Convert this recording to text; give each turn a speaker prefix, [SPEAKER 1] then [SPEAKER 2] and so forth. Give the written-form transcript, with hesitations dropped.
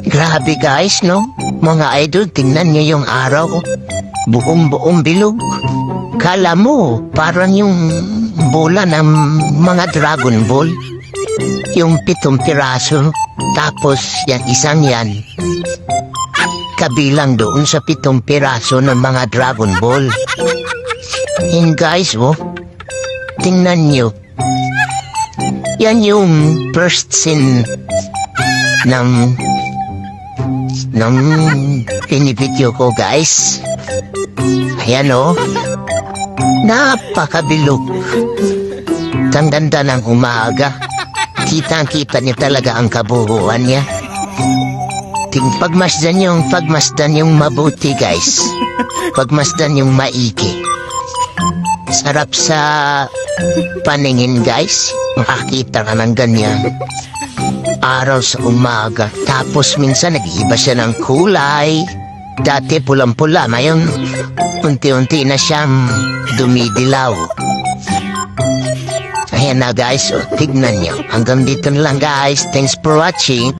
[SPEAKER 1] Grabe guys, no? Mga idol, tingnan niyo yung araw. Buong bilog. Kala mo, parang yung bola ng mga Dragon Ball. Yung 7 piraso. Tapos, yung isang yan. Kabilang doon sa 7 piraso ng mga Dragon Ball. And guys, tingnan niyo. Yan yung first scene ng pinibidyo ko guys. Ayan napakabilog. Ang ganda ng umaga. Kitang-kita niyo talaga ang kabuuan niya. Pagmasdan yung mabuti guys. Pagmasdan yung maigi. Sarap sa paningin guys. Makakita ka ng ganyan araw sa umaga. Tapos minsan nag-iiba siya ng kulay. Dati pulang-pula, ngayon unti-unti na siyang dumidilaw. Ayan na guys, tignan nyo. Hanggang dito na lang guys. Thanks for watching.